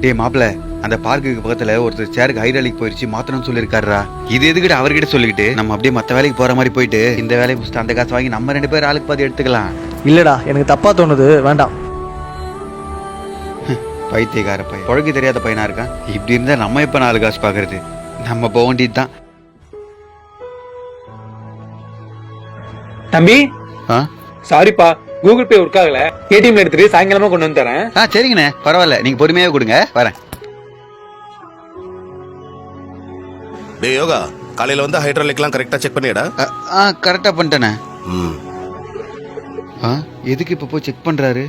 டேய் மாப்பிள்ள, அந்த பார்க்குக்கு பக்கத்துல ஒருத்தர் சேருக்கு ஹைட்ராலிக் போயிடுச்சு மாத்தணும்னு சொல்லியிருக்காருடா. இது எதுக்கிட்ட அவர்கிட்ட சொல்லிக்கிட்டு நம்ம அப்படியே மற்ற வேலைக்கு போற மாதிரி போயிட்டு இந்த வேலையை முடிச்சுட்டு அந்த காசு வாங்கி நம்ம 2 பேர் ஆளுக்கு பாதி எடுத்துக்கலாம். இல்லடா, எனக்கு தப்பா தோணுது, வேண்டாம். பைத்தியக்கார பையன், பழக்க தெரியாத பையனா இருக்கான். இப்படி இருந்தா நம்ம எப்ப 4 காசு பாக்குறது? நம்ம போக வேண்டியது தான். தம்பி, சாரிப்பா, கூகுள் பே ஒர்க் ஆகல. ஏடிஎம் எடுத்துட்டு சாயங்காலமா கொண்டு வந்து தரேன். சரிங்கண்ணே, பரவாயில்ல, நீங்க பொறுமையாவே கொடுங்க, வரேன். டேய் யோகா, காலையில வந்து ஹைட்ராலிக்லாம் கரெக்டா செக் பண்ணிடா. கரெக்டா பண்ணிட்டேனே. எதுக்கு இப்ப போய் செக் பண்றாரு?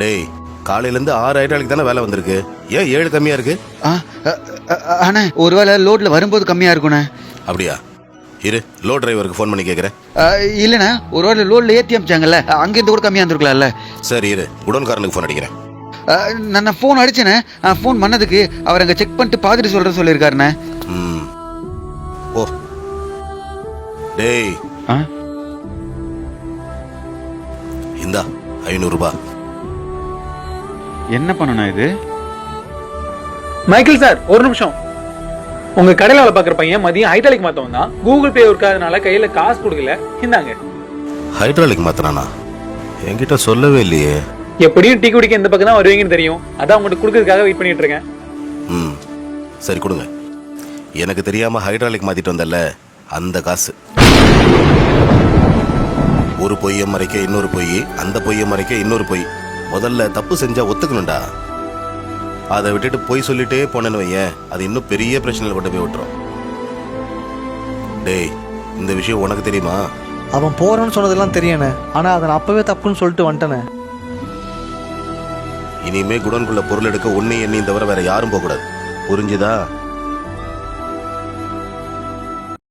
டேய், காலையில இருந்து 6 ஹைட்ராலிக் தானே வேலை வந்திருக்கு, ஏன் 7 கம்மியா இருக்கு? அண்ணே, ஒருவேளை லோட்ல வரும்போது கம்மியா இருக்குண்ணே. அப்படியா? இரு, லோ டிரைவருக்கு ஃபோன் பண்ணி கேக்குறேன். இல்லண்ணே, ஒருவேளை லோட்ல ஏத்தி அமிச்சாங்கல்ல, அங்கிருந்து கூட கம்மியா இருந்திருக்கலாம்ல. சரி இரு, உடன்காரனுக்கு ஃபோன் அடிக்கிறேன். நான் ஃபோன் அடிச்சேனே, ஃபோன் பண்ணதுக்கு அவர் அங்க செக் பண்ணிட்டு பார்த்துட்டு சொல்ற சொல்லியிருக்காருண்ணே. ஓ டேய், இந்தா 500 ரூபாய். என்ன பண்ணணும் இது? மைக்கேல் சார், ஒரு நிமிஷம். உங்க கடையில வேலை பாக்குற பையன் மதியம் ஹைட்ராலிக் மாத்தவன் தான். கூகுள் பே ஒர்க் ஆகுறதுனால கையில காசு கொடுக்கல, இந்தாங்க. ஹைட்ராலிக் மாத்தறானா? என்கிட்ட சொல்லவே இல்லையே. எப்படியும் டீ குடிக்க இந்த பக்கம் தான் வருவீங்கன்னு தெரியும், அதான் உங்கள்கிட்ட கொடுக்கறதுக்காக வெயிட் பண்ணிட்டு இருக்கேன். சரி கொடுங்க. எனக்கு தெரியாம ஹைட்ராலிக் மாத்திட்டு வந்தல, அந்த காசு. ஒரு பொய்யை மறைக்க இன்னொரு பொய், அந்த பொய்யை மறைக்க இன்னொரு பொய். முதல்ல தப்பு செஞ்சா ஒத்துக்கணும்டா. அதை விட்டுட்டு பொய் சொல்லிட்டே போனேன்னு வையேன், அது இன்னும் பெரிய பிரச்சனையில கொண்டு போய் விட்டுரும். டேய், இந்த விஷயம் உனக்கு தெரியுமா? அவன் போறான்னு சொன்னதெல்லாம் தெரியணே, ஆனா அதை நான் அப்பவே தப்புன்னு சொல்லிட்டு வந்துட்டேனே. இனிமே குடோன்குள்ள பொருள் எடுக்க உன்னை எண்ணி தவிர வேற யாரும் போக கூடாது, புரிஞ்சுதா?